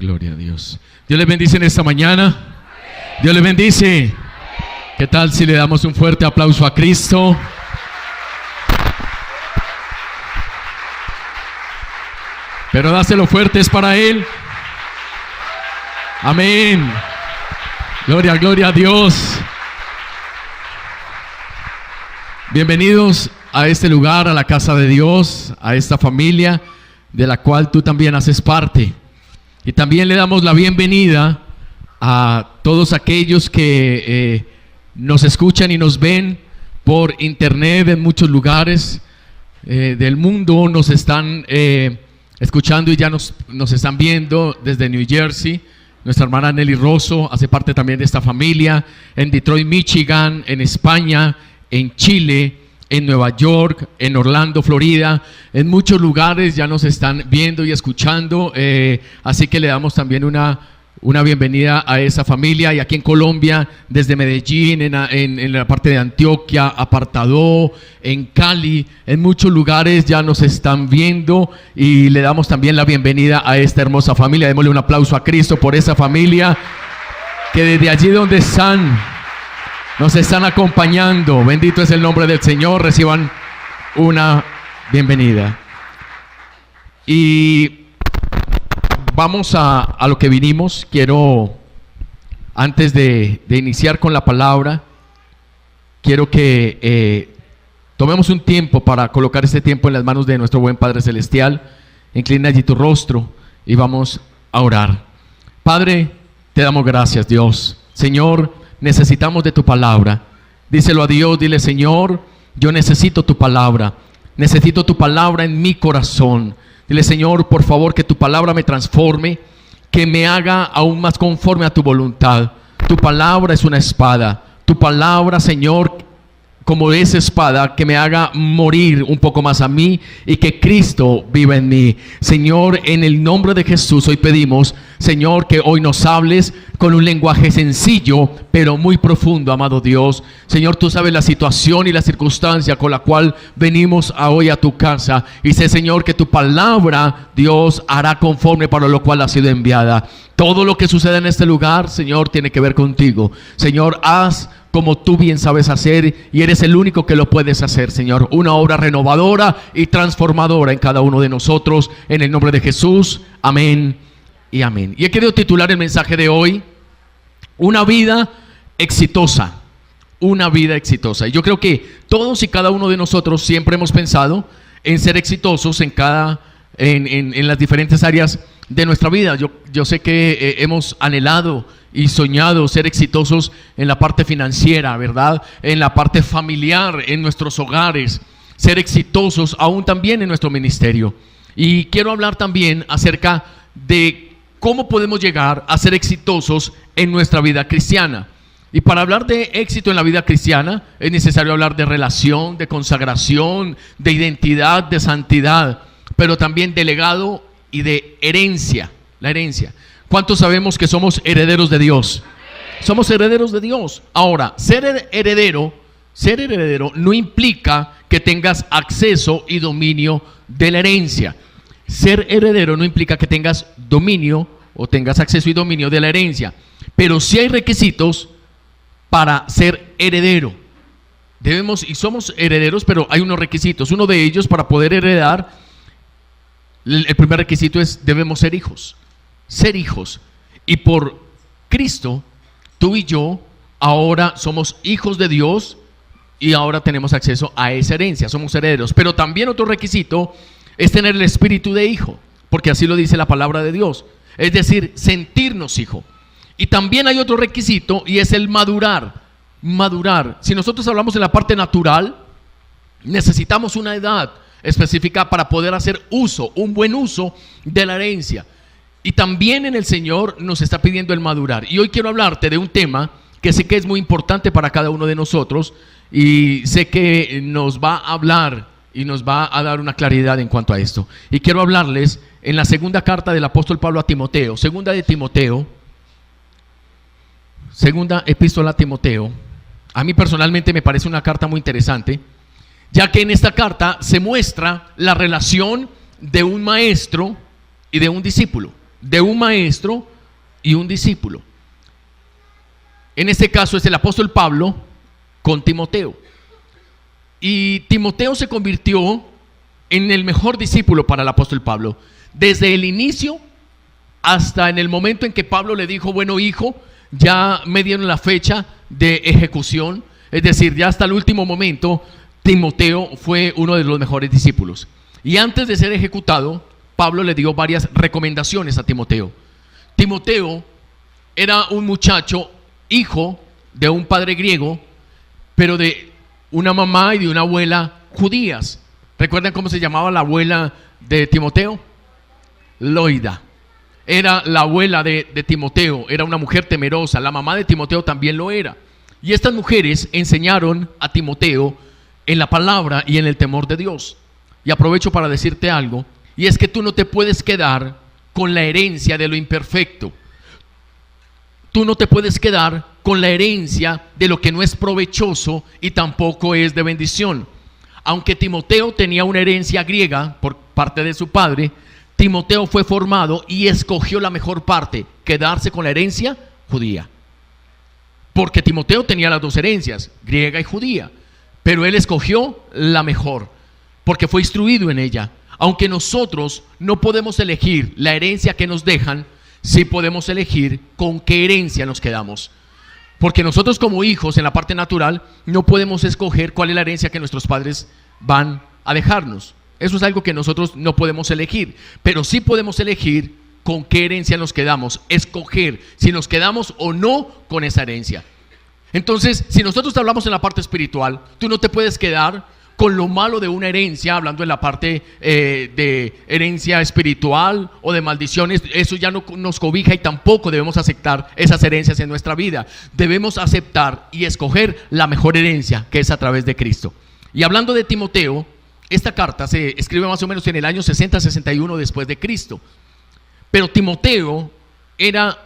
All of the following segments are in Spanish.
Gloria a Dios. Dios les bendice en esta mañana. Dios les bendice. ¿Qué tal si le damos un fuerte aplauso a Cristo? Pero dáselo fuerte, es para Él. Amén. Gloria, gloria a Dios. Bienvenidos a este lugar, a la casa de Dios, a esta familia de la cual tú también haces parte. Y también le damos la bienvenida a todos aquellos que nos escuchan y nos ven por internet en muchos lugares del mundo. Nos están escuchando y ya nos están viendo desde New Jersey. Nuestra hermana Nelly Rosso hace parte también de esta familia. En Detroit, Michigan, en España, en Chile, en Nueva York, en Orlando, Florida, en muchos lugares ya nos están viendo y escuchando, así que le damos también una bienvenida a esa familia. Y aquí en Colombia, desde Medellín, en la parte de Antioquia, Apartadó, en Cali, en muchos lugares ya nos están viendo y le damos también la bienvenida a esta hermosa familia. Démosle un aplauso a Cristo por esa familia que desde allí donde están nos están acompañando. Bendito es el nombre del Señor. Reciban una bienvenida. Y vamos a lo que vinimos. Quiero, antes de iniciar con la palabra, quiero que tomemos un tiempo para colocar este tiempo en las manos de nuestro buen Padre Celestial. Inclina allí tu rostro y vamos a orar. Padre, te damos gracias, Dios. Señor, necesitamos de tu palabra. Díselo a Dios, dile: Señor, yo necesito tu palabra. Necesito tu palabra en mi corazón. Dile: Señor, por favor, que tu palabra me transforme, que me haga aún más conforme a tu voluntad. Tu palabra es una espada. Tu palabra, Señor, como esa espada, que me haga morir un poco más a mí y que Cristo viva en mí. Señor, en el nombre de Jesús hoy pedimos, Señor, que hoy nos hables con un lenguaje sencillo pero muy profundo, amado Dios. Señor, tú sabes la situación y la circunstancia con la cual venimos hoy a tu casa, y sé, Señor, que tu palabra, Dios, hará conforme para lo cual ha sido enviada. Todo lo que sucede en este lugar, Señor, tiene que ver contigo. Señor, haz como tú bien sabes hacer, y eres el único que lo puedes hacer, Señor. Una obra renovadora y transformadora en cada uno de nosotros, en el nombre de Jesús. Amén y amén. Y he querido titular el mensaje de hoy: una vida exitosa. Una vida exitosa. Y yo creo que todos y cada uno de nosotros siempre hemos pensado en ser exitosos en las diferentes áreas de nuestra vida. Yo sé que hemos anhelado y soñado ser exitosos en la parte financiera, ¿verdad? En la parte familiar, en nuestros hogares, ser exitosos aún también en nuestro ministerio. Y quiero hablar también acerca de cómo podemos llegar a ser exitosos en nuestra vida cristiana. Y para hablar de éxito en la vida cristiana es necesario hablar de relación, de consagración, de identidad, de santidad, pero también de legado y de herencia. La herencia. ¿Cuántos sabemos que somos herederos de Dios? Somos herederos de Dios. Ahora, ser heredero no implica que tengas acceso y dominio de la herencia. Ser heredero no implica que tengas dominio o tengas acceso y dominio de la herencia. Pero sí hay requisitos para ser heredero. Debemos y somos herederos, pero hay unos requisitos. Uno de ellos, para poder heredar, el primer requisito es: debemos ser hijos. Ser hijos. Y por Cristo, tú y yo ahora somos hijos de Dios y ahora tenemos acceso a esa herencia. Somos herederos. Pero también otro requisito es tener el espíritu de hijo, porque así lo dice la palabra de Dios. Es decir, sentirnos hijo. Y también hay otro requisito, y es el madurar. Madurar. Si nosotros hablamos de la parte natural, necesitamos una edad específica para poder hacer uso, un buen uso de la herencia. Y también en el Señor nos está pidiendo el madurar. Y hoy quiero hablarte de un tema que sé que es muy importante para cada uno de nosotros, y sé que nos va a hablar y nos va a dar una claridad en cuanto a esto. Y quiero hablarles en la segunda carta del apóstol Pablo a Timoteo, segunda epístola a Timoteo. A mí personalmente me parece una carta muy interesante, ya que en esta carta se muestra la relación de un maestro y de un discípulo. de un maestro y un discípulo. En este caso es el apóstol Pablo con Timoteo. Y Timoteo se convirtió en el mejor discípulo para el apóstol Pablo. Desde el inicio hasta en el momento en que Pablo le dijo: bueno, hijo, ya me dieron la fecha de ejecución. Es decir, ya hasta el último momento Timoteo fue uno de los mejores discípulos. Y antes de ser ejecutado, Pablo le dio varias recomendaciones a Timoteo. Timoteo era un muchacho, hijo de un padre griego, pero de una mamá y de una abuela judías. ¿Recuerdan cómo se llamaba la abuela de Timoteo? Loida. Era la abuela de Timoteo, era una mujer temerosa. La mamá de Timoteo también lo era. Y estas mujeres enseñaron a Timoteo en la palabra y en el temor de Dios. Y aprovecho para decirte algo, y es que tú no te puedes quedar con la herencia de lo imperfecto. Tú no te puedes quedar con la herencia de lo que no es provechoso y tampoco es de bendición. Aunque Timoteo tenía una herencia griega por parte de su padre, Timoteo fue formado y escogió la mejor parte, quedarse con la herencia judía. Porque Timoteo tenía las dos herencias, griega y judía, pero él escogió la mejor, porque fue instruido en ella. Aunque nosotros no podemos elegir la herencia que nos dejan, sí podemos elegir con qué herencia nos quedamos. Porque nosotros como hijos en la parte natural no podemos escoger cuál es la herencia que nuestros padres van a dejarnos. Eso es algo que nosotros no podemos elegir, pero sí podemos elegir con qué herencia nos quedamos, escoger si nos quedamos o no con esa herencia. Entonces, si nosotros hablamos en la parte espiritual, tú no te puedes quedar con lo malo de una herencia, hablando en la parte de herencia espiritual o de maldiciones. Eso ya no nos cobija y tampoco debemos aceptar esas herencias en nuestra vida. Debemos aceptar y escoger la mejor herencia, que es a través de Cristo. Y hablando de Timoteo, esta carta se escribe más o menos en el año 60-61 después de Cristo. Pero Timoteo era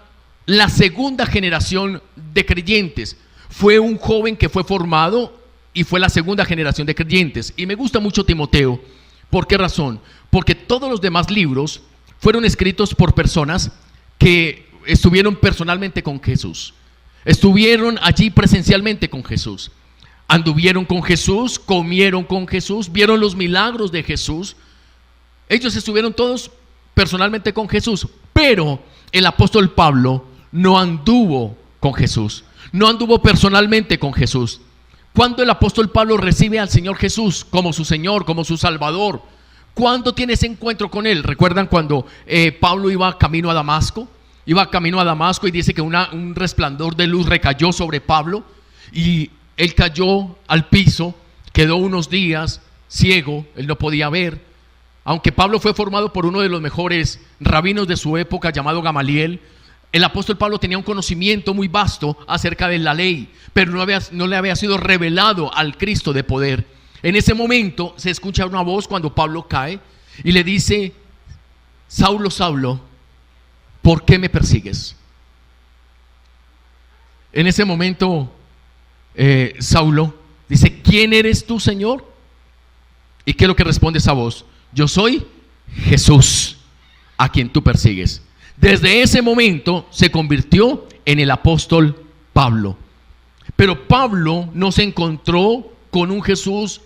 la segunda generación de creyentes. Fue un joven que fue formado y fue la segunda generación de creyentes. Y me gusta mucho Timoteo. ¿Por qué razón? Porque todos los demás libros fueron escritos por personas que estuvieron personalmente con Jesús. Estuvieron allí presencialmente con Jesús. Anduvieron con Jesús, comieron con Jesús, vieron los milagros de Jesús. Ellos estuvieron todos personalmente con Jesús. Pero el apóstol Pablo no anduvo con Jesús. No anduvo personalmente con Jesús. ¿Cuándo el apóstol Pablo recibe al Señor Jesús como su Señor, como su Salvador? ¿Cuándo tiene ese encuentro con Él? ¿Recuerdan cuando Pablo iba camino a Damasco? Iba camino a Damasco y dice que un resplandor de luz recayó sobre Pablo y él cayó al piso, quedó unos días ciego, él no podía ver. Aunque Pablo fue formado por uno de los mejores rabinos de su época llamado Gamaliel, el apóstol Pablo tenía un conocimiento muy vasto acerca de la ley, pero no le había sido revelado al Cristo de poder. En ese momento se escucha una voz cuando Pablo cae y le dice: Saulo, Saulo, ¿por qué me persigues? En ese momento Saulo dice: ¿quién eres tú, Señor? ¿Y qué es lo que responde esa voz? Yo soy Jesús, a quien tú persigues. Desde ese momento se convirtió en el apóstol Pablo. Pero Pablo no se encontró con un Jesús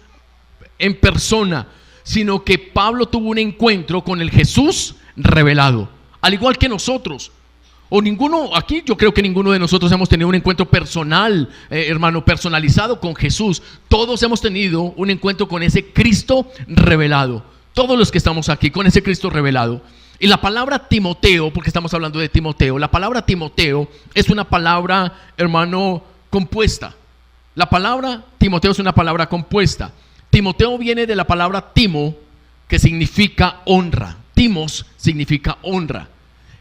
en persona, sino que Pablo tuvo un encuentro con el Jesús revelado, al igual que nosotros. O ninguno, aquí yo creo que ninguno de nosotros hemos tenido un encuentro personal, hermano, personalizado con Jesús. Todos hemos tenido un encuentro con ese Cristo revelado. Todos los que estamos aquí con ese Cristo revelado. Y la palabra Timoteo, porque estamos hablando de Timoteo, la palabra Timoteo es una palabra, hermano, compuesta. La palabra Timoteo es una palabra compuesta. Timoteo viene de la palabra timo, que significa honra. Timos significa honra.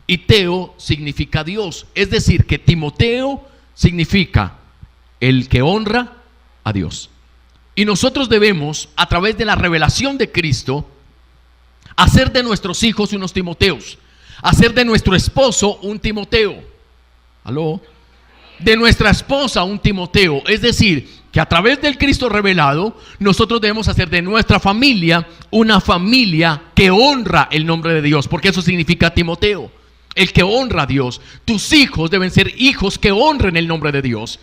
Y teo significa Dios. Es decir, que Timoteo significa el que honra a Dios. Y nosotros debemos, a través de la revelación de Cristo, hacer de nuestros hijos unos Timoteos, hacer de nuestro esposo un Timoteo. ¿Aló? De nuestra esposa un Timoteo. Es decir, que a través del Cristo revelado, nosotros debemos hacer de nuestra familia una familia que honra el nombre de Dios, porque eso significa Timoteo. el que honra a Dios. Tus hijos deben ser hijos que honren el nombre de Dios.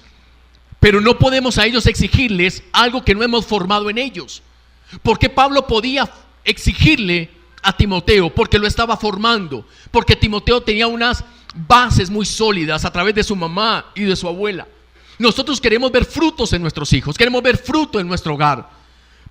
Pero no podemos a ellos exigirles algo que no hemos formado en ellos. ¿Por qué Pablo podía exigirle a Timoteo? Porque lo estaba formando. Porque Timoteo tenía unas bases muy sólidas a través de su mamá y de su abuela. Nosotros queremos ver frutos en nuestros hijos, queremos ver fruto en nuestro hogar,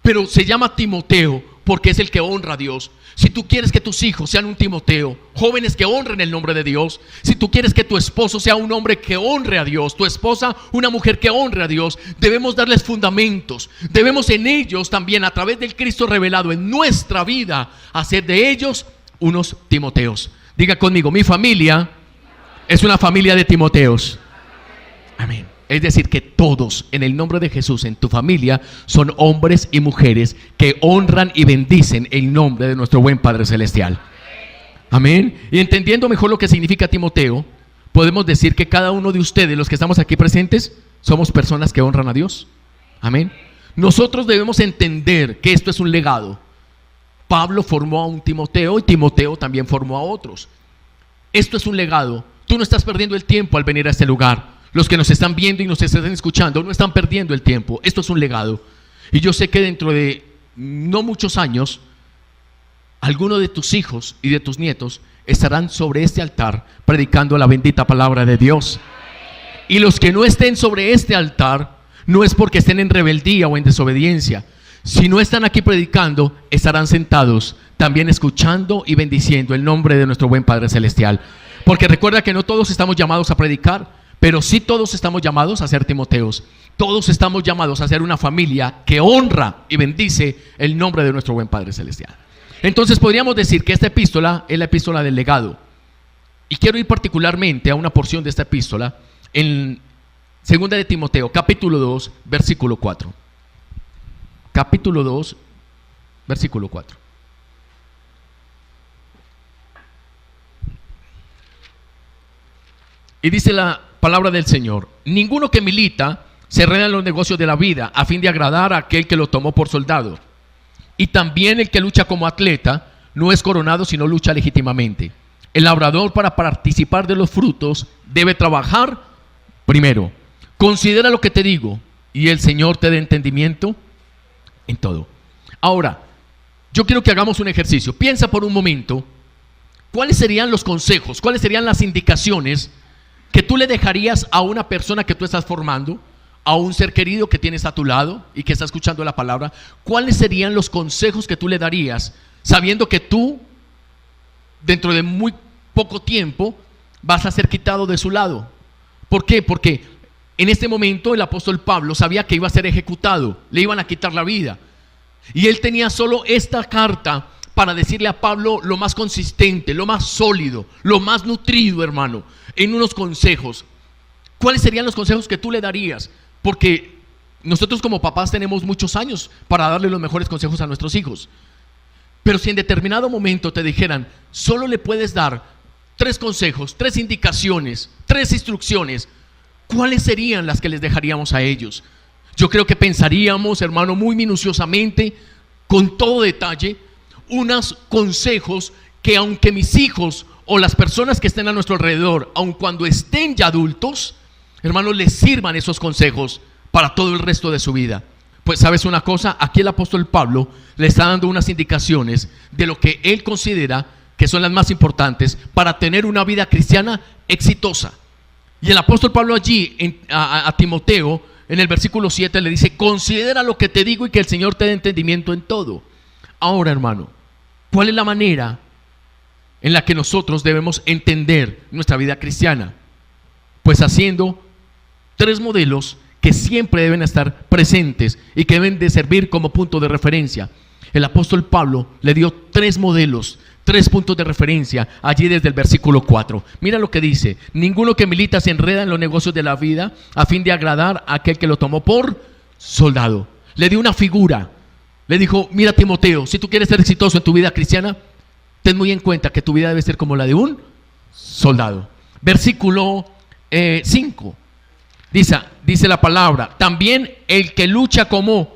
pero se llama Timoteo porque es el que honra a Dios. Si tú quieres que tus hijos sean un Timoteo, jóvenes que honren el nombre de Dios, si tú quieres que tu esposo sea un hombre que honre a Dios, tu esposa una mujer que honre a Dios, debemos darles fundamentos, debemos en ellos también, a través del Cristo revelado en nuestra vida, hacer de ellos unos Timoteos. Diga conmigo, mi familia es una familia de Timoteos. Amén. Es decir, que todos en el nombre de Jesús en tu familia son hombres y mujeres que honran y bendicen el nombre de nuestro buen Padre Celestial. Amén. Y entendiendo mejor lo que significa Timoteo, podemos decir que cada uno de ustedes, los que estamos aquí presentes, somos personas que honran a Dios. Amén. Nosotros debemos entender que esto es un legado. Pablo formó a un Timoteo y Timoteo también formó a otros. Esto es un legado. Tú no estás perdiendo el tiempo al venir a este lugar. Los que nos están viendo y nos están escuchando no están perdiendo el tiempo. Esto es un legado. Y yo sé que dentro de no muchos años, algunos de tus hijos y de tus nietos estarán sobre este altar predicando la bendita palabra de Dios. Y los que no estén sobre este altar, no es porque estén en rebeldía o en desobediencia. Si no están aquí predicando, estarán sentados también escuchando y bendiciendo el nombre de nuestro buen Padre Celestial. Porque recuerda que no todos estamos llamados a predicar, pero sí todos estamos llamados a ser Timoteos. Todos estamos llamados a ser una familia que honra y bendice el nombre de nuestro buen Padre Celestial. Entonces podríamos decir que esta epístola es la epístola del legado. Y quiero ir particularmente a una porción de esta epístola en 2 de Timoteo, capítulo 2, versículo 4. Capítulo 2, versículo 4. Y dice la palabra del Señor: ninguno que milita se enreda en los negocios de la vida a fin de agradar a aquel que lo tomó por soldado. Y también el que lucha como atleta no es coronado, sino lucha legítimamente. El labrador, para participar de los frutos, debe trabajar primero. Considera lo que te digo, y el Señor te dé entendimiento en todo. Ahora, yo quiero que hagamos un ejercicio. Piensa por un momento, ¿cuáles serían los consejos? ¿Cuáles serían las indicaciones que tú le dejarías a una persona que tú estás formando, a un ser querido que tienes a tu lado y que está escuchando la palabra? ¿Cuáles serían los consejos que tú le darías, sabiendo que tú, dentro de muy poco tiempo, vas a ser quitado de su lado? ¿Por qué? Porque en este momento el apóstol Pablo sabía que iba a ser ejecutado, le iban a quitar la vida. Y él tenía solo esta carta para decirle a Pablo lo más consistente, lo más sólido, lo más nutrido, hermano, en unos consejos. ¿Cuáles serían los consejos que tú le darías? Porque nosotros como papás tenemos muchos años para darle los mejores consejos a nuestros hijos. Pero si en determinado momento te dijeran, solo le puedes dar 3 consejos, 3 indicaciones, 3 instrucciones, ¿cuáles serían las que les dejaríamos a ellos? Yo creo que pensaríamos, hermano, muy minuciosamente, con todo detalle, unos consejos que, aunque mis hijos o las personas que estén a nuestro alrededor, aun cuando estén ya adultos, hermanos, les sirvan esos consejos para todo el resto de su vida. Pues sabes una cosa, aquí el apóstol Pablo le está dando unas indicaciones de lo que él considera que son las más importantes para tener una vida cristiana exitosa. Y el apóstol Pablo allí a Timoteo, en el versículo 7, le dice: considera lo que te digo y que el Señor te dé entendimiento en todo. Ahora, hermano, ¿cuál es la manera en la que nosotros debemos entender nuestra vida cristiana? Pues haciendo 3 modelos que siempre deben estar presentes y que deben de servir como punto de referencia. El apóstol Pablo le dio 3 modelos, 3 puntos de referencia allí desde el versículo 4. Mira lo que dice: ninguno que milita se enreda en los negocios de la vida a fin de agradar a aquel que lo tomó por soldado. Le dio una figura. Le dijo: mira, Timoteo, si tú quieres ser exitoso en tu vida cristiana, ten muy en cuenta que tu vida debe ser como la de un soldado. Versículo 5. Dice la palabra: también el que lucha como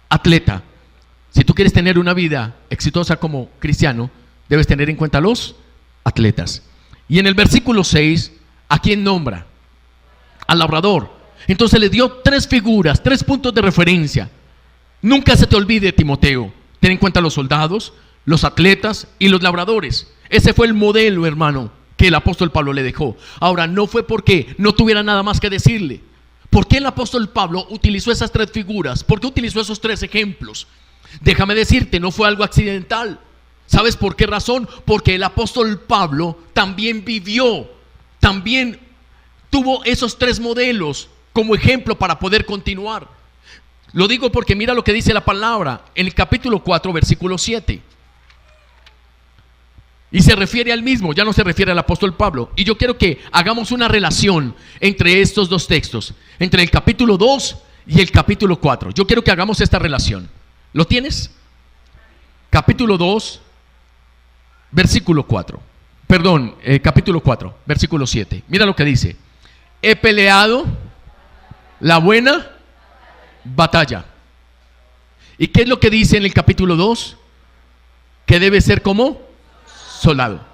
atleta. Si tú quieres tener una vida exitosa como cristiano, debes tener en cuenta los atletas. Y en el versículo 6, ¿a quién nombra? Al labrador. Entonces le dio 3 figuras, 3 puntos de referencia. Nunca se te olvide, Timoteo, ten en cuenta los soldados, los atletas y los labradores. Ese fue el modelo, hermano, que el apóstol Pablo le dejó. Ahora, no fue porque no tuviera nada más que decirle. ¿Por qué el apóstol Pablo utilizó esas 3 figuras? ¿Por qué utilizó esos 3 ejemplos? Déjame decirte, no fue algo accidental. ¿Sabes por qué razón? Porque el apóstol Pablo también vivió, también tuvo esos 3 modelos como ejemplo para poder continuar. Lo digo porque mira lo que dice la palabra en el capítulo 4, versículo 7. Y se refiere al mismo, ya no se refiere al apóstol Pablo. Y yo quiero que hagamos una relación entre estos 2 textos, entre el capítulo 2 y el capítulo 4. Yo quiero que hagamos esta relación. ¿Lo tienes? Capítulo 2, versículo 4. Perdón, capítulo 4, versículo 7. Mira lo que dice. He peleado la buena batalla. ¿Y qué es lo que dice en el capítulo 2? Que debe ser como soldado.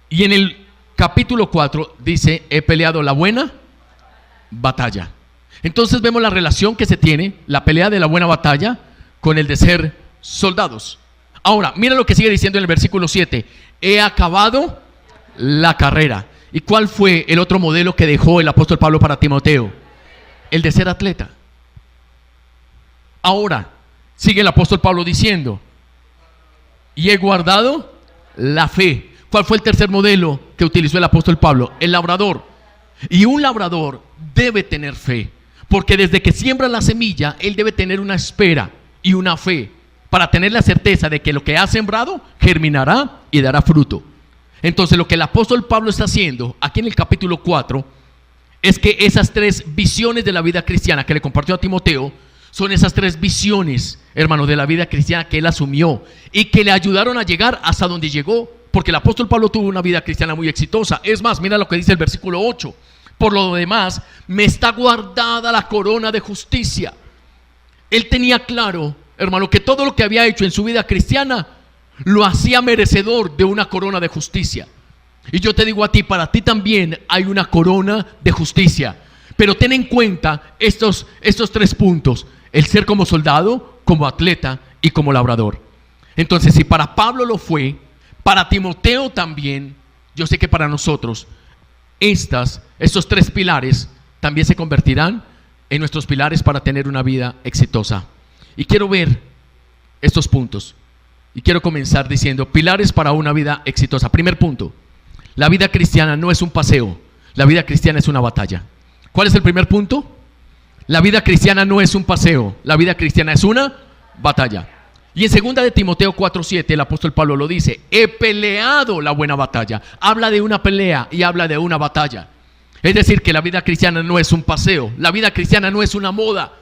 Y en el capítulo 4 dice, he peleado la buena batalla. Entonces vemos la relación que se tiene, la pelea de la buena batalla con el de ser soldados. Ahora, mira lo que sigue diciendo en el versículo 7. He acabado la carrera. ¿Y cuál fue el otro modelo que dejó el apóstol Pablo para Timoteo? El de ser atleta. Ahora, sigue el apóstol Pablo diciendo, y he guardado la fe. ¿Cuál fue el tercer modelo que utilizó el apóstol Pablo? El labrador. Y un labrador debe tener fe, porque desde que siembra la semilla, él debe tener una espera y una fe para tener la certeza de que lo que ha sembrado germinará y dará fruto. Entonces lo que el apóstol Pablo está haciendo aquí en el capítulo 4 es que esas 3 visiones de la vida cristiana que le compartió a Timoteo son esas 3 visiones, hermanos, de la vida cristiana que él asumió y que le ayudaron a llegar hasta donde llegó, porque el apóstol Pablo tuvo una vida cristiana muy exitosa. Es más, mira lo que dice el versículo 8. Por lo demás, me está guardada la corona de justicia. Él tenía claro, hermano, que todo lo que había hecho en su vida cristiana lo hacía merecedor de una corona de justicia. Y yo te digo a ti, para ti también hay una corona de justicia. Pero ten en cuenta estos 3 puntos: el ser como soldado, como atleta y como labrador. Entonces, si para Pablo lo fue, para Timoteo también, yo sé que para nosotros estos 3 pilares también se convertirán en nuestros pilares para tener una vida exitosa. Y quiero ver estos puntos. Y quiero comenzar diciendo pilares para una vida exitosa. Primer punto: la vida cristiana no es un paseo, la vida cristiana es una batalla. ¿Cuál es el primer punto? La vida cristiana no es un paseo, la vida cristiana es una batalla. Y en 2 de Timoteo 4:7 el apóstol Pablo lo dice: he peleado la buena batalla. Habla de una pelea y habla de una batalla. Es decir, que la vida cristiana no es un paseo, la vida cristiana no es una moda.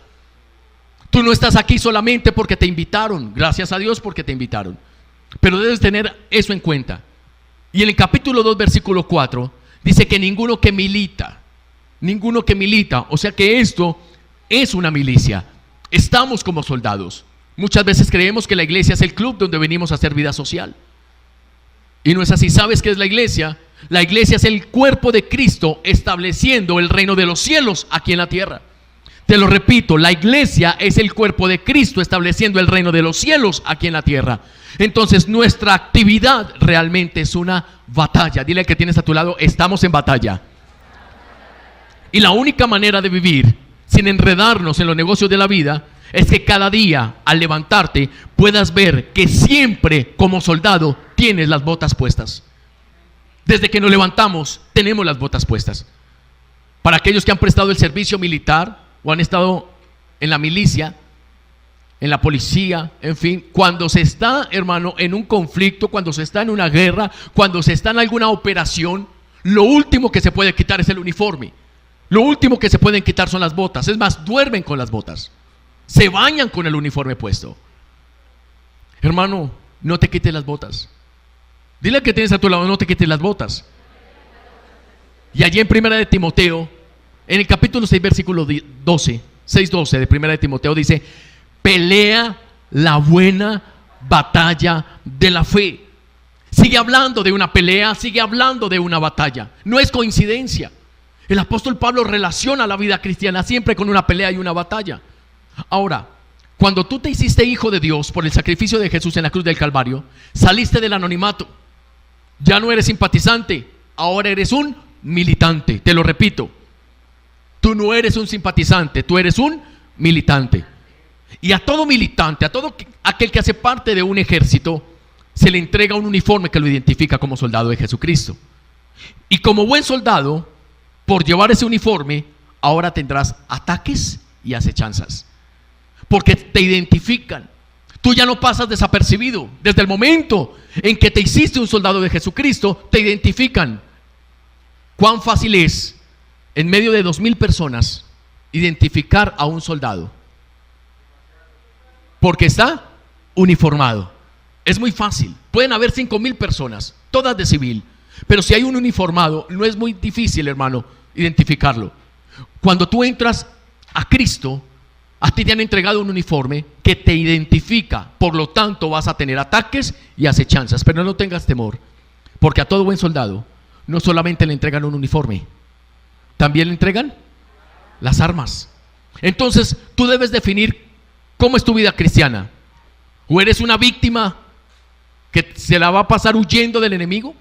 Tú no estás aquí solamente porque te invitaron, gracias a Dios porque te invitaron, pero debes tener eso en cuenta. Y en el capítulo 2, versículo 4, dice que ninguno que milita, o sea que esto es una milicia. Estamos como soldados. Muchas veces creemos que la iglesia es el club donde venimos a hacer vida social. Y no es así. ¿Sabes qué es la iglesia? La iglesia es el cuerpo de Cristo estableciendo el reino de los cielos aquí en la tierra. Te lo repito, la iglesia es el cuerpo de Cristo estableciendo el reino de los cielos aquí en la tierra. Entonces nuestra actividad realmente es una batalla. Dile al que tienes a tu lado: estamos en batalla. Y la única manera de vivir sin enredarnos en los negocios de la vida es que cada día al levantarte puedas ver que siempre como soldado tienes las botas puestas. Desde que nos levantamos tenemos las botas puestas. Para aquellos que han prestado el servicio militar o han estado en la milicia, en la policía, en fin, cuando se está, hermano, en un conflicto, cuando se está en una guerra, cuando se está en alguna operación, lo último que se puede quitar es el uniforme. Lo último que se pueden quitar son las botas. Es más, duermen con las botas, se bañan con el uniforme puesto. Hermano, no te quites las botas. Dile al que tienes a tu lado: no te quites las botas. Y allí en 1 de Timoteo, en el capítulo 6, versículo 12, 6:12 de 1 de Timoteo dice: pelea la buena batalla de la fe. Sigue hablando de una pelea, sigue hablando de una batalla. No es coincidencia. El apóstol Pablo relaciona la vida cristiana siempre con una pelea y una batalla. Ahora, cuando tú te hiciste hijo de Dios por el sacrificio de Jesús en la cruz del Calvario, saliste del anonimato. Ya no eres simpatizante, ahora eres un militante. Te lo repito, tú no eres un simpatizante, tú eres un militante. Y a todo militante, a todo aquel que hace parte de un ejército, se le entrega un uniforme que lo identifica como soldado de Jesucristo. Y como buen soldado, por llevar ese uniforme, ahora tendrás ataques y acechanzas, porque te identifican. Tú ya no pasas desapercibido. Desde el momento en que te hiciste un soldado de Jesucristo, te identifican. Cuán fácil es, en medio de 2000 personas, identificar a un soldado, porque está uniformado. Es muy fácil. Pueden haber 5000 personas, todas de civil, pero si hay un uniformado, no es muy difícil, hermano, identificarlo. Cuando tú entras a Cristo, a ti te han entregado un uniforme que te identifica. Por lo tanto, vas a tener ataques y acechanzas. Pero no tengas temor, porque a todo buen soldado no solamente le entregan un uniforme, también le entregan las armas. Entonces, tú debes definir cómo es tu vida cristiana. ¿O eres una víctima que se la va a pasar huyendo del enemigo?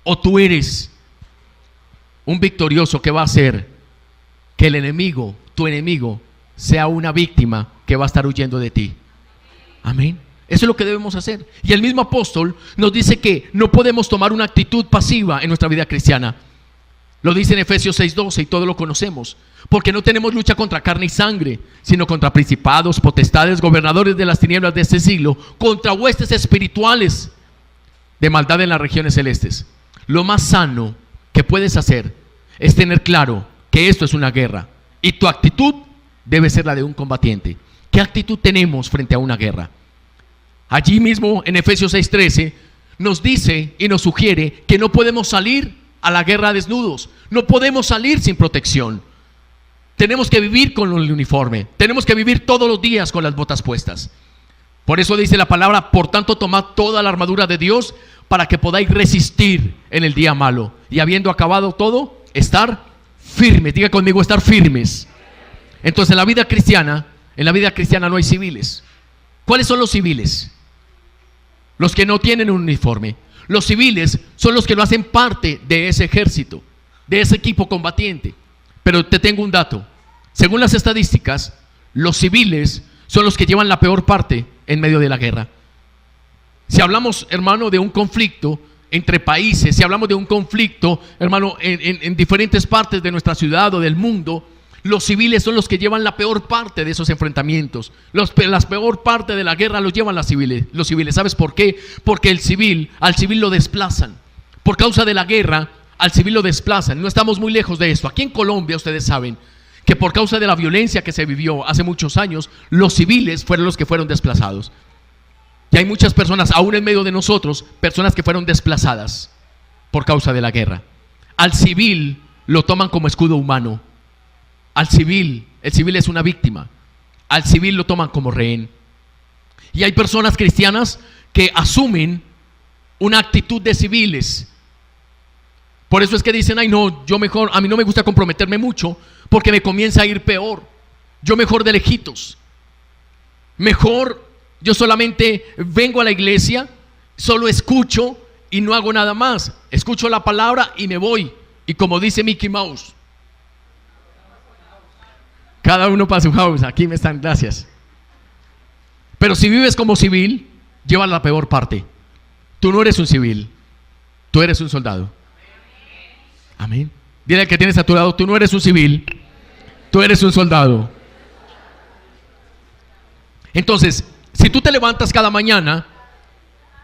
¿O tú eres un victorioso que va a hacer que el enemigo, tu enemigo, sea una víctima que va a estar huyendo de ti? Amén. Eso es lo que debemos hacer. Y el mismo apóstol nos dice que no podemos tomar una actitud pasiva en nuestra vida cristiana. Lo dice en Efesios 6:12 y todos lo conocemos. Porque no tenemos lucha contra carne y sangre, sino contra principados, potestades, gobernadores de las tinieblas de este siglo, contra huestes espirituales de maldad en las regiones celestes. Lo más sano que puedes hacer es tener claro que esto es una guerra, y tu actitud debe ser la de un combatiente. ¿Qué actitud tenemos frente a una guerra? Allí mismo en Efesios 6:13 nos dice y nos sugiere que no podemos salir a la guerra desnudos. No podemos salir sin protección. Tenemos que vivir con el uniforme. Tenemos que vivir todos los días con las botas puestas. Por eso dice la palabra: por tanto, tomad toda la armadura de Dios para que podáis resistir en el día malo, y habiendo acabado todo, estar firmes. Diga conmigo: estar firmes. Entonces, en la vida cristiana no hay civiles. ¿Cuáles son los civiles? Los que no tienen un uniforme. Los civiles son los que no hacen parte de ese ejército, de ese equipo combatiente. Pero te tengo un dato. Según las estadísticas, los civiles son los que llevan la peor parte en medio de la guerra. Si hablamos, hermano, de un conflicto entre países, si hablamos de un conflicto, hermano, en diferentes partes de nuestra ciudad o del mundo, los civiles son los que llevan la peor parte de esos enfrentamientos. La peor parte de la guerra los llevan los civiles. ¿Sabes por qué? Porque al civil lo desplazan. Por causa de la guerra, al civil lo desplazan. No estamos muy lejos de esto. Aquí en Colombia ustedes saben que por causa de la violencia que se vivió hace muchos años, los civiles fueron los que fueron desplazados. Y hay muchas personas, aún en medio de nosotros, personas que fueron desplazadas por causa de la guerra. Al civil lo toman como escudo humano. El civil es una víctima. Al civil lo toman como rehén. Y hay personas cristianas que asumen una actitud de civiles. Por eso es que dicen: ay no, a mí no me gusta comprometerme mucho porque me comienza a ir peor. Yo mejor de lejitos. Mejor yo solamente vengo a la iglesia, solo escucho y no hago nada más. Escucho la palabra y me voy. Y como dice Mickey Mouse, cada uno para su house. Aquí me están, gracias. Pero si vives como civil, llevas la peor parte. Tú no eres un civil, tú eres un soldado. Amén. Dile al que tienes a tu lado: tú no eres un civil, tú eres un soldado. Entonces, si tú te levantas cada mañana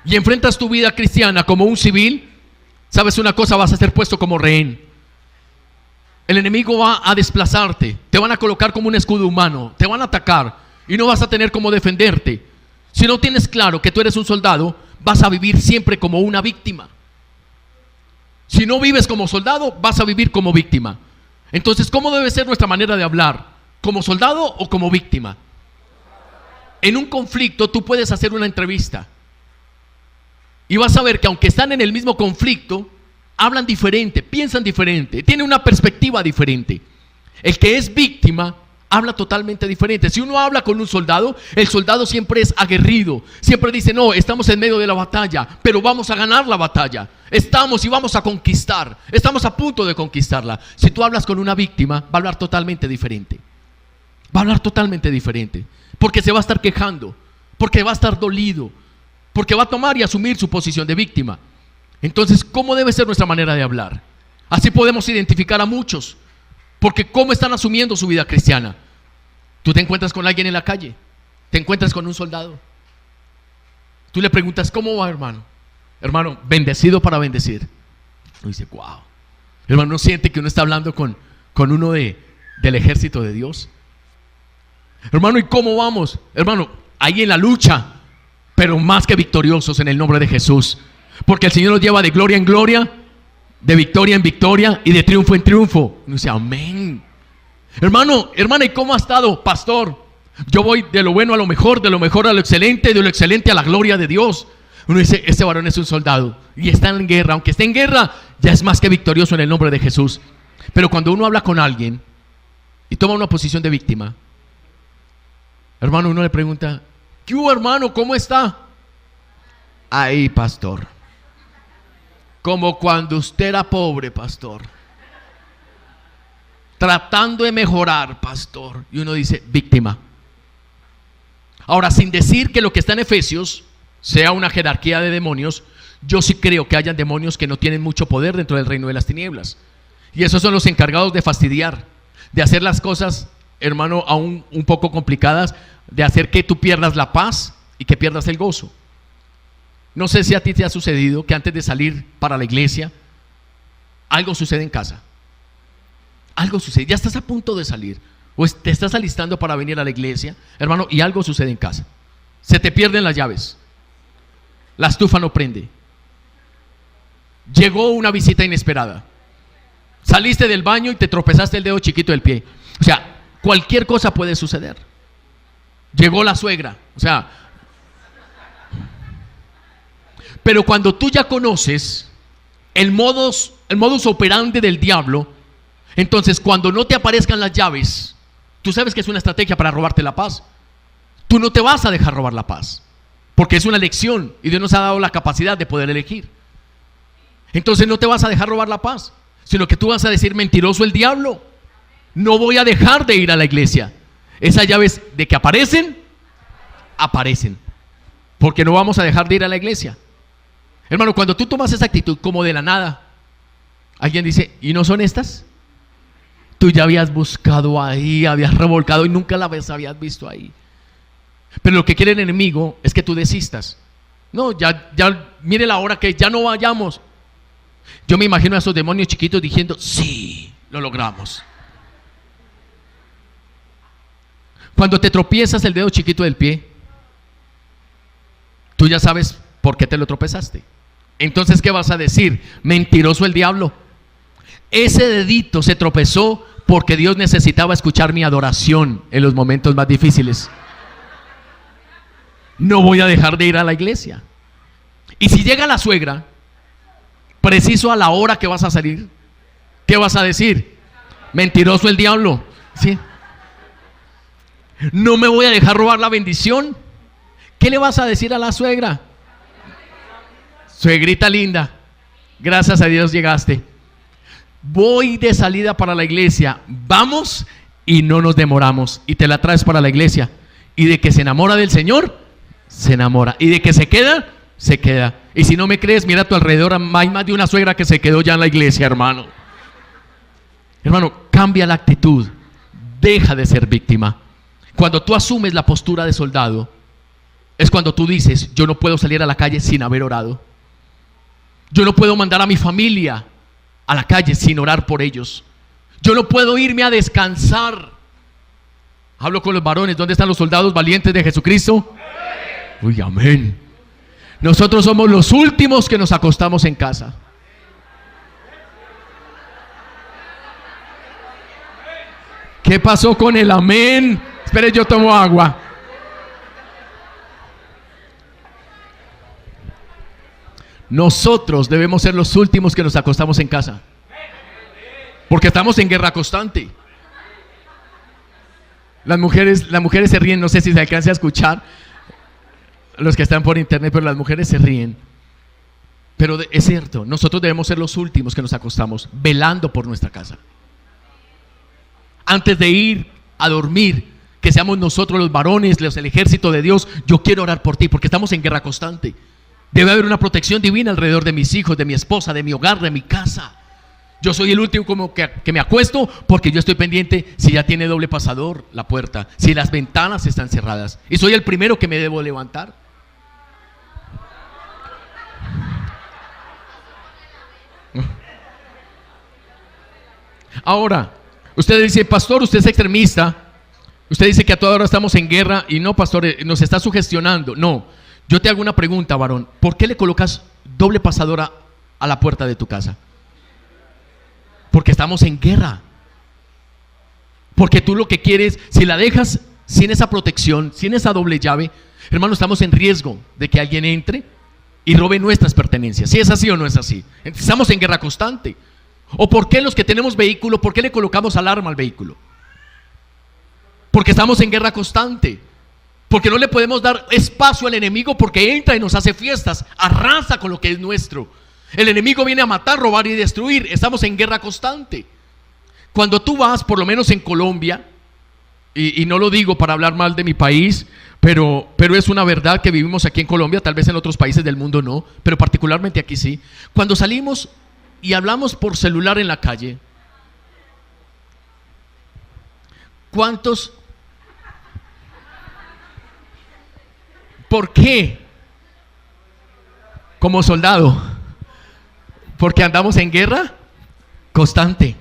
y enfrentas tu vida cristiana como un civil, ¿sabes una cosa? Vas a ser puesto como rehén. El enemigo va a desplazarte, te van a colocar como un escudo humano, te van a atacar y no vas a tener cómo defenderte. Si no tienes claro que tú eres un soldado, vas a vivir siempre como una víctima. Si no vives como soldado, vas a vivir como víctima. Entonces, ¿cómo debe ser nuestra manera de hablar? ¿Como soldado o como víctima? En un conflicto tú puedes hacer una entrevista. Y vas a ver que aunque están en el mismo conflicto, hablan diferente, piensan diferente, tienen una perspectiva diferente. El que es víctima habla totalmente diferente. Si uno habla con un soldado, el soldado siempre es aguerrido, siempre dice: no, estamos en medio de la batalla, pero vamos a ganar la batalla. Estamos y vamos a conquistar, estamos a punto de conquistarla. Si tú hablas con una víctima, va a hablar totalmente diferente. Va a hablar totalmente diferente, porque se va a estar quejando, porque va a estar dolido, porque va a tomar y asumir su posición de víctima. Entonces, ¿cómo debe ser nuestra manera de hablar? Así podemos identificar a muchos, porque ¿cómo están asumiendo su vida cristiana? Tú te encuentras con alguien en la calle, te encuentras con un soldado, tú le preguntas: ¿cómo va, hermano? Hermano, bendecido para bendecir. Uno dice: wow. Hermano, ¿no siente que uno está hablando con uno del ejército de Dios? Hermano, ¿y cómo vamos? Hermano, ahí en la lucha, pero más que victoriosos en el nombre de Jesús, porque el Señor nos lleva de gloria en gloria, de victoria en victoria y de triunfo en triunfo. Uno dice: amén. Hermano, hermana, ¿y cómo ha estado, pastor? Yo voy de lo bueno a lo mejor, de lo mejor a lo excelente, de lo excelente a la gloria de Dios. Uno dice: este varón es un soldado y está en guerra. Aunque esté en guerra, ya es más que victorioso en el nombre de Jesús. Pero cuando uno habla con alguien y toma una posición de víctima, hermano, uno le pregunta: ¿qué hubo, hermano? ¿Cómo está? Ahí, pastor. Como cuando usted era pobre, pastor, tratando de mejorar, pastor. Y uno dice: víctima. Ahora, sin decir que lo que está en Efesios sea una jerarquía de demonios, yo sí creo que hayan demonios que no tienen mucho poder dentro del reino de las tinieblas. Y esos son los encargados de fastidiar, de hacer las cosas, hermano, aún un poco complicadas, de hacer que tú pierdas la paz y que pierdas el gozo. No sé si a ti te ha sucedido que antes de salir para la iglesia, algo sucede en casa. Algo sucede, ya estás a punto de salir, o te estás alistando para venir a la iglesia, hermano, y algo sucede en casa. Se te pierden las llaves, la estufa no prende, llegó una visita inesperada, saliste del baño y te tropezaste el dedo chiquito del pie. O sea, cualquier cosa puede suceder. Llegó la suegra, o sea. Pero cuando tú ya conoces el modus operandi del diablo, entonces cuando no te aparezcan las llaves, tú sabes que es una estrategia para robarte la paz. Tú no te vas a dejar robar la paz, porque es una elección y Dios nos ha dado la capacidad de poder elegir. Entonces no te vas a dejar robar la paz, sino que tú vas a decir: mentiroso el diablo, no voy a dejar de ir a la iglesia. Esas llaves de que aparecen, aparecen, porque no vamos a dejar de ir a la iglesia. Hermano, cuando tú tomas esa actitud como de la nada, alguien dice: ¿y no son estas? Tú ya habías buscado ahí, habías revolcado y nunca las habías visto ahí. Pero lo que quiere el enemigo es que tú desistas. No, ya mire la hora que ya no vayamos. Yo me imagino a esos demonios chiquitos diciendo: sí, lo logramos. Cuando te tropiezas el dedo chiquito del pie, tú ya sabes por qué te lo tropezaste. Entonces, ¿qué vas a decir? Mentiroso el diablo. Ese dedito se tropezó porque Dios necesitaba escuchar mi adoración en los momentos más difíciles. No voy a dejar de ir a la iglesia. Y si llega la suegra, preciso a la hora que vas a salir, ¿qué vas a decir? Mentiroso el diablo. ¿Sí? No me voy a dejar robar la bendición. ¿Qué le vas a decir a la suegra? Suegrita linda, gracias a Dios llegaste. Voy de salida para la iglesia, vamos y no nos demoramos. Y te la traes para la iglesia. Y de que se enamora del Señor, se enamora. Y de que se queda, se queda. Y si no me crees, mira a tu alrededor, hay más de una suegra que se quedó ya en la iglesia, hermano. Hermano, cambia la actitud, deja de ser víctima. Cuando tú asumes la postura de soldado, es cuando tú dices: yo no puedo salir a la calle sin haber orado. Yo no puedo mandar a mi familia a la calle sin orar por ellos. Yo no puedo irme a descansar. Hablo con los varones: ¿dónde están los soldados valientes de Jesucristo? Uy, amén. Nosotros somos los últimos que nos acostamos en casa. ¿Qué pasó con el amén? Espere, yo tomo agua. nosotros debemos ser los últimos que nos acostamos en casa. Porque estamos en guerra constante. Las mujeres se ríen, no sé si se alcanza a escuchar los que están por internet, pero las mujeres se ríen. Pero es cierto, nosotros debemos ser los últimos que nos acostamos, velando por nuestra casa. Antes de ir a dormir, que seamos nosotros los varones, el ejército de Dios. Yo quiero orar por ti, porque estamos en guerra constante. Debe haber una protección divina alrededor de mis hijos, de mi esposa, de mi hogar, de mi casa. Yo soy el último como que me acuesto, porque yo estoy pendiente si ya tiene doble pasador la puerta, si las ventanas están cerradas, y soy el primero que me debo levantar. Ahora, usted dice, pastor, usted es extremista, usted dice que a toda hora estamos en guerra, y no, pastor, nos está sugestionando. No, yo te hago una pregunta, varón. ¿Por qué le colocas doble pasadora a la puerta de tu casa? Porque estamos en guerra. Porque tú lo que quieres, si la dejas sin esa protección, sin esa doble llave, hermano, estamos en riesgo de que alguien entre y robe nuestras pertenencias. Si es así o no es así. Estamos en guerra constante. ¿O por qué los que tenemos vehículo, por qué le colocamos alarma al vehículo? Porque estamos en guerra constante. Porque no le podemos dar espacio al enemigo, porque entra y nos hace fiestas, arrasa con lo que es nuestro. El enemigo viene a matar, robar y destruir. Estamos en guerra constante. Cuando tú vas, por lo menos en Colombia, y no lo digo para hablar mal de mi país, pero es una verdad que vivimos aquí en Colombia, tal vez en otros países del mundo no, pero particularmente aquí sí. Cuando salimos y hablamos por celular en la calle, ¿cuántos? ¿Por qué? Como soldado, porque andamos en guerra constante.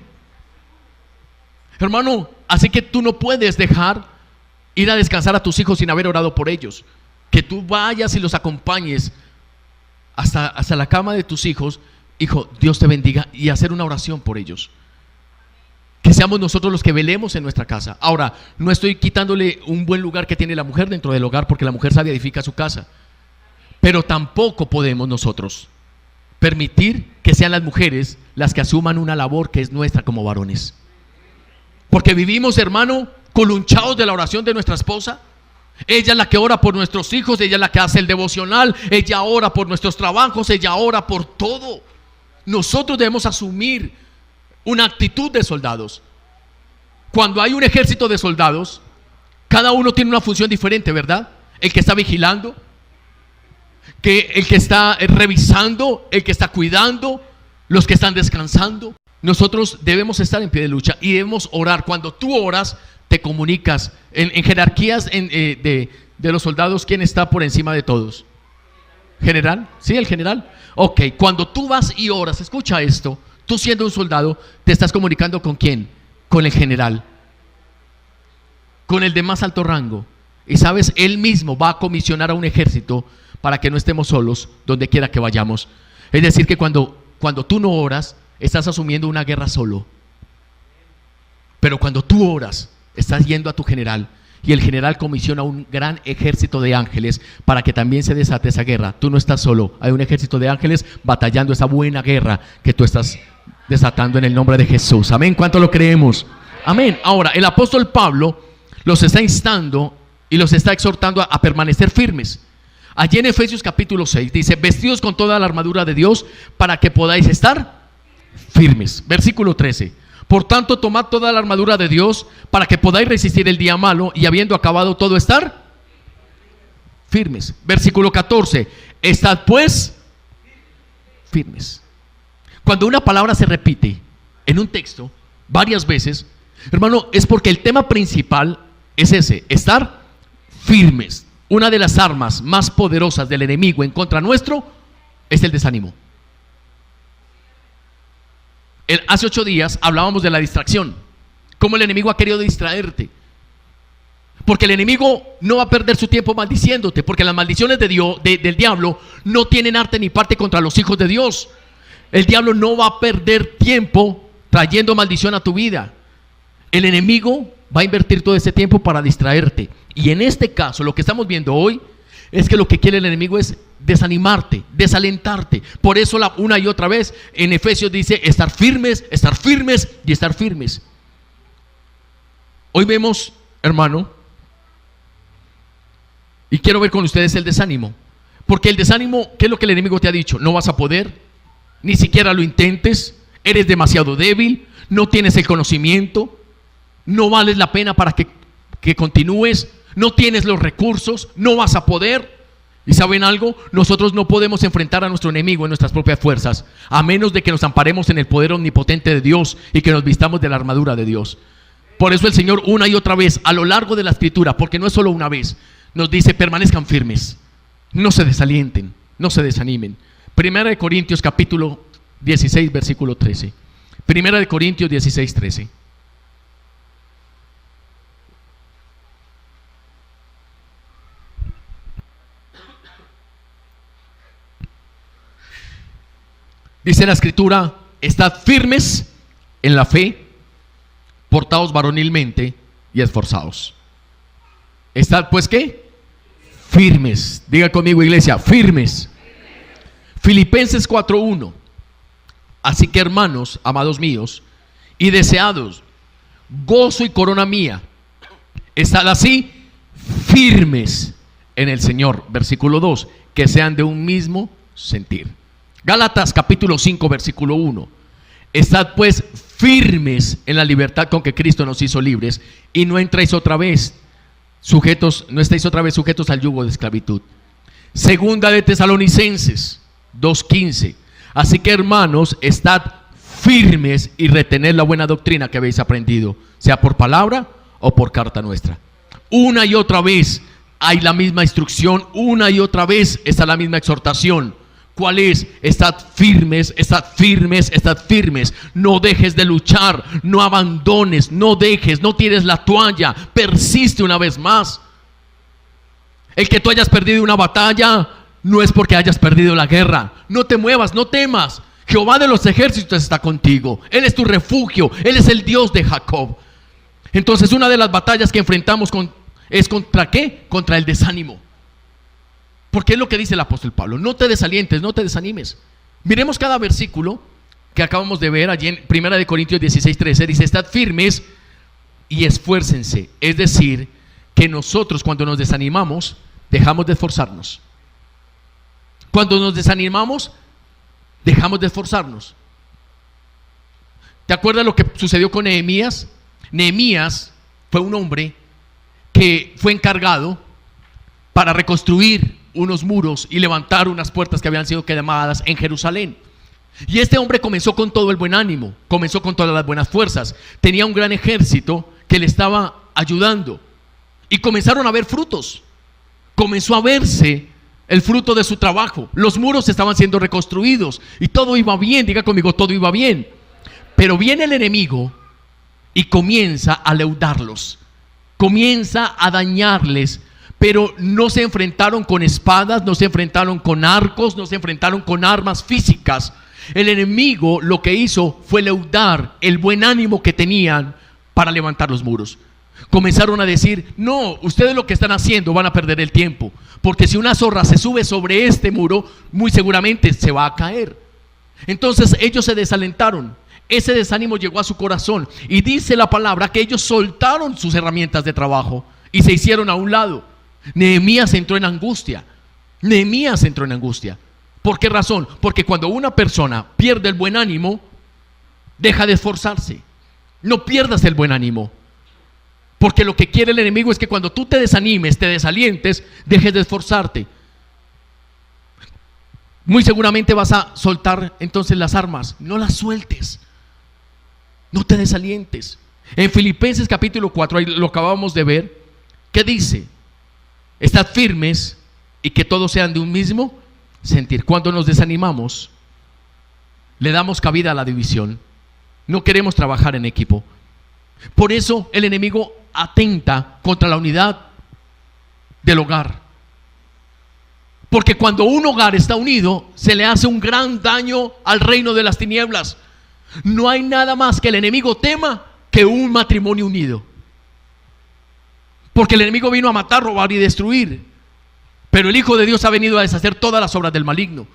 Hermano, así que tú no puedes dejar ir a descansar a tus hijos sin haber orado por ellos. Que tú vayas y los acompañes hasta la cama de tus hijos. Hijo, Dios te bendiga, y hacer una oración por ellos. Que seamos nosotros los que velemos en nuestra casa. Ahora, no estoy quitándole un buen lugar que tiene la mujer dentro del hogar, porque la mujer sabia edifica su casa. Pero tampoco podemos nosotros permitir que sean las mujeres las que asuman una labor que es nuestra como varones. Porque vivimos, hermano, colunchados de la oración de nuestra esposa. Ella es la que ora por nuestros hijos, ella es la que hace el devocional, ella ora por nuestros trabajos, ella ora por todo. Nosotros debemos asumir una actitud de soldados. Cuando hay un ejército de soldados, cada uno tiene una función diferente, ¿verdad? El que está vigilando, el que está revisando, el que está cuidando, los que están descansando. Nosotros debemos estar en pie de lucha y debemos orar. Cuando tú oras, te comunicas. En jerarquías de los soldados, ¿quién está por encima de todos? ¿General? ¿Sí, el general? Ok, cuando tú vas y oras, escucha esto. Tú siendo un soldado, te estás comunicando ¿con quién? Con el general, con el de más alto rango. Y sabes, él mismo va a comisionar a un ejército para que no estemos solos donde quiera que vayamos. Es decir, que cuando tú no oras, estás asumiendo una guerra solo. Pero cuando tú oras, estás yendo a tu general, y el general comisiona un gran ejército de ángeles para que también se desate esa guerra. Tú no estás solo, hay un ejército de ángeles batallando esa buena guerra que tú estás desatando en el nombre de Jesús. Amén. ¿Cuánto lo creemos? Amén. Ahora, el apóstol Pablo los está instando y los está exhortando a permanecer firmes. Allí en Efesios capítulo 6 dice: vestidos con toda la armadura de Dios para que podáis estar firmes. Versículo 13: por tanto, tomad toda la armadura de Dios para que podáis resistir el día malo, y habiendo acabado todo, estar firmes. Versículo 14: estad pues firmes. Cuando una palabra se repite en un texto varias veces, hermano, es porque el tema principal es ese: estar firmes. Una de las armas más poderosas del enemigo en contra nuestro es el desánimo. Hace 8 días hablábamos de la distracción, cómo el enemigo ha querido distraerte. Porque el enemigo no va a perder su tiempo maldiciéndote, porque las maldiciones del diablo no tienen arte ni parte contra los hijos de Dios. El diablo no va a perder tiempo trayendo maldición a tu vida. El enemigo va a invertir todo ese tiempo para distraerte. Y en este caso, lo que estamos viendo hoy Es que lo que quiere el enemigo es desanimarte, desalentarte. Por eso una y otra vez en Efesios dice estar firmes y estar firmes. Hoy vemos, hermano, y quiero ver con ustedes el desánimo. Porque el desánimo, ¿qué es lo que el enemigo te ha dicho? No vas a poder, ni siquiera lo intentes, eres demasiado débil, no tienes el conocimiento, no vales la pena para que continúes, no tienes los recursos, no vas a poder. ¿Y saben algo? Nosotros no podemos enfrentar a nuestro enemigo en nuestras propias fuerzas, a menos de que nos amparemos en el poder omnipotente de Dios y que nos vistamos de la armadura de Dios. Por eso el Señor una y otra vez, a lo largo de la Escritura, porque no es solo una vez, nos dice: permanezcan firmes, no se desalienten, no se desanimen. Primera de Corintios capítulo 16 versículo 13. Primera de Corintios 16, 13. Dice la Escritura: estad firmes en la fe, portaos varonilmente y esforzaos. Estad pues ¿qué? Firmes. Diga conmigo, iglesia, firmes. Filipenses 4:1. Así que, hermanos, amados míos y deseados, gozo y corona mía, estad así firmes en el Señor. Versículo 2, que sean de un mismo sentir. Gálatas capítulo 5 versículo 1. Estad pues firmes en la libertad con que Cristo nos hizo libres, y no estéis otra vez sujetos al yugo de esclavitud. Segunda de Tesalonicenses 2:15. Así que, hermanos, estad firmes y retened la buena doctrina que habéis aprendido, sea por palabra o por carta nuestra. Una y otra vez hay la misma instrucción, una y otra vez está la misma exhortación. ¿Cuál es? Estad firmes, estad firmes, estad firmes. No dejes de luchar, no abandones, no dejes, no tires la toalla, persiste una vez más. El que tú hayas perdido una batalla no es porque hayas perdido la guerra. No te muevas, no temas. Jehová de los ejércitos está contigo. Él es tu refugio, Él es el Dios de Jacob. Entonces, una de las batallas que enfrentamos es ¿contra qué? Contra el desánimo. Porque es lo que dice el apóstol Pablo: no te desalientes, no te desanimes. Miremos cada versículo que acabamos de ver allí en 1 Corintios 16:13. Dice: estad firmes y esfuércense. Es decir, que nosotros cuando nos desanimamos dejamos de esforzarnos. Cuando nos desanimamos dejamos de esforzarnos. ¿Te acuerdas lo que sucedió con Nehemías? Nehemías fue un hombre que fue encargado para reconstruir unos muros y levantar unas puertas que habían sido quemadas en Jerusalén. Y este hombre comenzó con todo el buen ánimo, comenzó con todas las buenas fuerzas, tenía un gran ejército que le estaba ayudando, y comenzaron a ver frutos. Comenzó a verse el fruto de su trabajo. Los muros estaban siendo reconstruidos y todo iba bien. Diga conmigo, todo iba bien. Pero viene el enemigo y comienza a leudarlos, comienza a dañarles. Pero no se enfrentaron con espadas, no se enfrentaron con arcos, no se enfrentaron con armas físicas. El enemigo lo que hizo fue leudar el buen ánimo que tenían para levantar los muros. Comenzaron a decir: no, ustedes lo que están haciendo van a perder el tiempo, porque si una zorra se sube sobre este muro, muy seguramente se va a caer. Entonces ellos se desalentaron. Ese desánimo llegó a su corazón, y dice la palabra que ellos soltaron sus herramientas de trabajo y se hicieron a un lado. Nehemías entró en angustia. Nehemías entró en angustia. ¿Por qué razón? Porque cuando una persona pierde el buen ánimo, deja de esforzarse. No pierdas el buen ánimo, porque lo que quiere el enemigo es que cuando tú te desanimes, te desalientes, dejes de esforzarte. Muy seguramente vas a soltar entonces las armas. No las sueltes, no te desalientes. En Filipenses capítulo 4, ahí lo acabamos de ver, ¿qué dice? Estad firmes y que todos sean de un mismo sentir. Cuando nos desanimamos, le damos cabida a la división. No queremos trabajar en equipo. Por eso el enemigo atenta contra la unidad del hogar. Porque cuando un hogar está unido, se le hace un gran daño al reino de las tinieblas. No hay nada más que el enemigo tema que un matrimonio unido. Porque el enemigo vino a matar, robar y destruir. Pero el Hijo de Dios ha venido a deshacer todas las obras del maligno.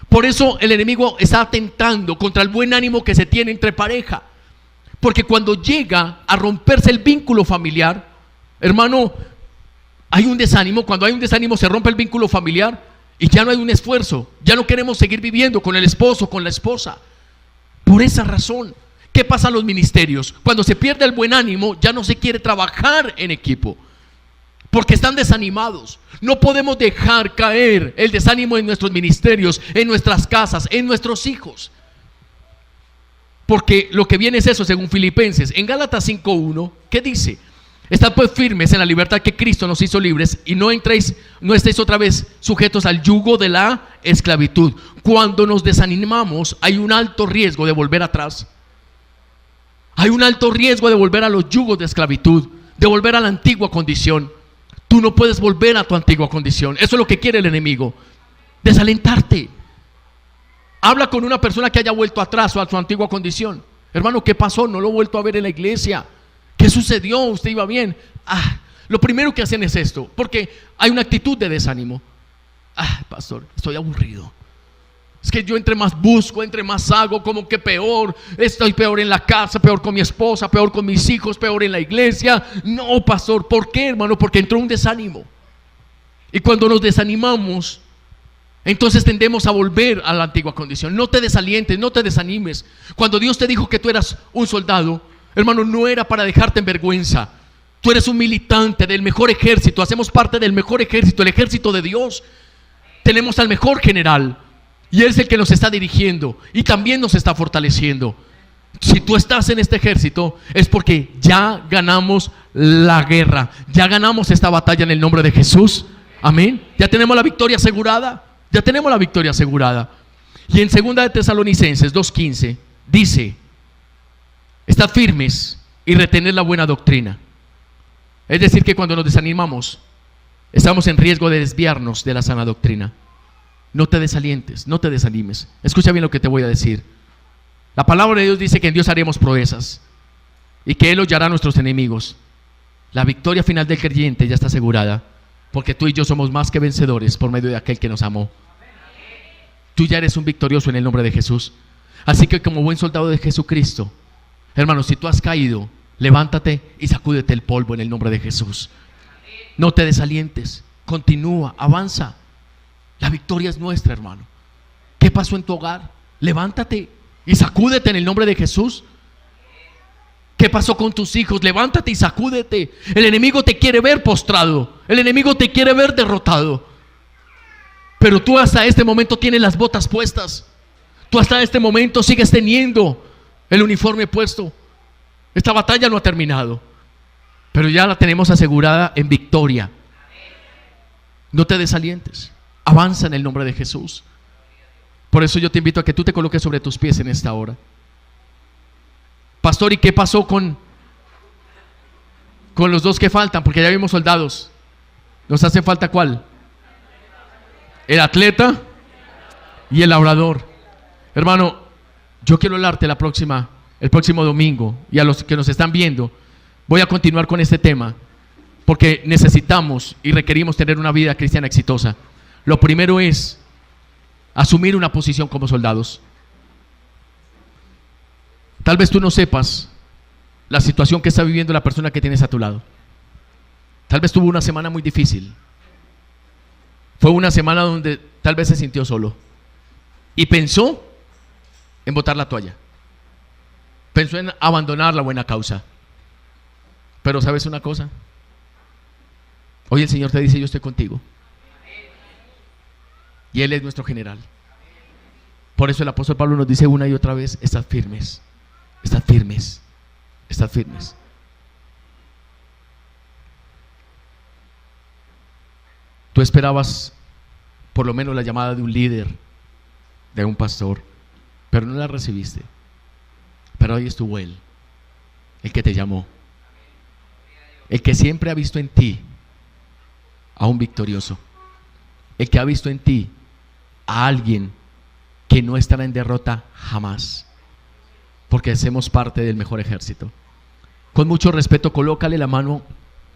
Por eso el enemigo está atentando contra el buen ánimo que se tiene entre pareja. Porque cuando llega a romperse el vínculo familiar, hermano, hay un desánimo. Cuando hay un desánimo se rompe el vínculo familiar y ya no hay un esfuerzo. Ya no queremos seguir viviendo con el esposo, con la esposa. Por esa razón, ¿qué pasa en los ministerios? Cuando se pierde el buen ánimo, ya no se quiere trabajar en equipo. Porque están desanimados. No podemos dejar caer el desánimo en nuestros ministerios, en nuestras casas, en nuestros hijos. Porque lo que viene es eso, según Filipenses. En Gálatas 5:1, ¿qué dice? Estad pues firmes en la libertad que Cristo nos hizo libres, y no estéis otra vez sujetos al yugo de la esclavitud. Cuando nos desanimamos, hay un alto riesgo de volver atrás. Hay un alto riesgo de volver a los yugos de esclavitud, de volver a la antigua condición. Tú no puedes volver a tu antigua condición. Eso es lo que quiere el enemigo, desalentarte. Habla con una persona que haya vuelto atrás o a su antigua condición. Hermano, ¿qué pasó? No lo he vuelto a ver en la iglesia. ¿Qué sucedió? ¿Usted iba bien? Lo primero que hacen es esto, porque hay una actitud de desánimo. Pastor, estoy aburrido. Es que yo entre más busco, entre más hago, como que peor. Estoy peor en la casa, peor con mi esposa, peor con mis hijos, peor en la iglesia. No, pastor, ¿por qué, hermano? Porque entró un desánimo. Y cuando nos desanimamos, entonces tendemos a volver a la antigua condición. No te desalientes, no te desanimes. Cuando Dios te dijo que tú eras un soldado, hermano, no era para dejarte en vergüenza. Tú eres un militante del mejor ejército. Hacemos parte del mejor ejército, el ejército de Dios. Tenemos al mejor general, y Él es el que nos está dirigiendo y también nos está fortaleciendo. Si tú estás en este ejército, es porque ya ganamos la guerra. Ya ganamos esta batalla en el nombre de Jesús. Amén. Ya tenemos la victoria asegurada. Ya tenemos la victoria asegurada. Y en 2 de Tesalonicenses 2:15 dice: estad firmes y retened la buena doctrina. Es decir, que cuando nos desanimamos, estamos en riesgo de desviarnos de la sana doctrina. No te desalientes, no te desanimes. Escucha bien lo que te voy a decir. La palabra de Dios dice que en Dios haremos proezas y que Él hollará a nuestros enemigos. La victoria final del creyente ya está asegurada, porque tú y yo somos más que vencedores por medio de aquel que nos amó. Tú ya eres un victorioso en el nombre de Jesús. Así que como buen soldado de Jesucristo, hermano, si tú has caído, levántate y sacúdete el polvo en el nombre de Jesús. No te desalientes, continúa, avanza. La victoria es nuestra, hermano. ¿Qué pasó en tu hogar? Levántate y sacúdete en el nombre de Jesús. ¿Qué pasó con tus hijos? Levántate y sacúdete. El enemigo te quiere ver postrado. El enemigo te quiere ver derrotado. Pero tú hasta este momento tienes las botas puestas. Tú hasta este momento sigues teniendo el uniforme puesto. Esta batalla no ha terminado, pero ya la tenemos asegurada en victoria. No te desalientes. Avanza en el nombre de Jesús. Por eso yo te invito a que tú te coloques sobre tus pies en esta hora. Pastor, ¿y qué pasó con los dos que faltan? Porque ya vimos soldados. ¿Nos hace falta cuál? El atleta y el labrador. Hermano, yo quiero hablarte el próximo domingo, y a los que nos están viendo, voy a continuar con este tema, porque necesitamos y requerimos tener una vida cristiana exitosa. Lo primero es asumir una posición como soldados. Tal vez tú no sepas la situación que está viviendo la persona que tienes a tu lado. Tal vez tuvo una semana muy difícil. Fue una semana donde tal vez se sintió solo y pensó en botar la toalla. Pensó en abandonar la buena causa. Pero ¿sabes una cosa? Hoy el Señor te dice: yo estoy contigo. Y Él es nuestro general. Por eso el apóstol Pablo nos dice una y otra vez: estad firmes, estad firmes, estad firmes. Tú esperabas por lo menos la llamada de un líder, de un pastor, pero no la recibiste. Pero hoy estuvo Él, el que te llamó, el que siempre ha visto en ti a un victorioso, el que ha visto en ti a alguien que no estará en derrota jamás, porque hacemos parte del mejor ejército. Con mucho respeto, colócale la mano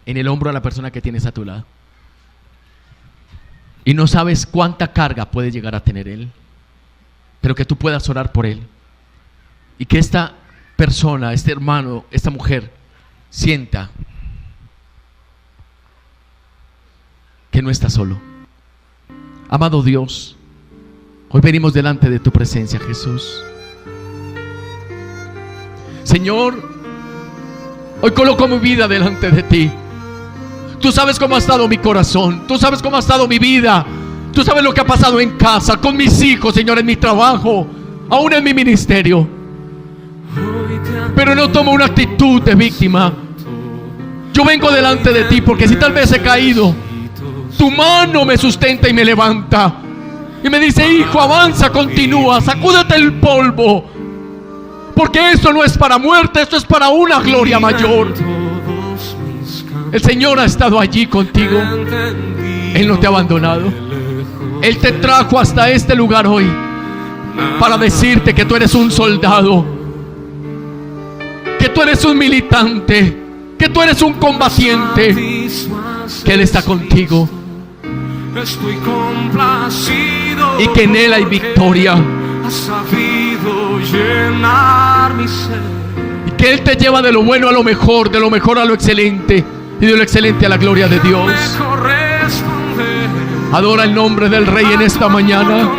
en el hombro a la persona que tienes a tu lado y no sabes cuánta carga puede llegar a tener él, pero que tú puedas orar por él y que esta persona, este hermano, esta mujer sienta que no está solo. Amado Dios, hoy venimos delante de tu presencia, Jesús. Señor, hoy coloco mi vida delante de ti. Tú sabes cómo ha estado mi corazón, tú sabes cómo ha estado mi vida, tú sabes lo que ha pasado en casa, con mis hijos, Señor, en mi trabajo, aún en mi ministerio. Pero no tomo una actitud de víctima. Yo vengo delante de ti porque si tal vez he caído, tu mano me sustenta y me levanta y me dice: hijo, avanza, continúa, sacúdete el polvo, porque esto no es para muerte, esto es para una gloria mayor. El Señor ha estado allí contigo. Él no te ha abandonado. Él te trajo hasta este lugar hoy para decirte que tú eres un soldado, que tú eres un militante, que tú eres un combatiente, que Él está contigo y que en Él hay victoria, y que Él te lleva de lo bueno a lo mejor, de lo mejor a lo excelente y de lo excelente a la gloria de Dios. Adora el nombre del Rey en esta mañana.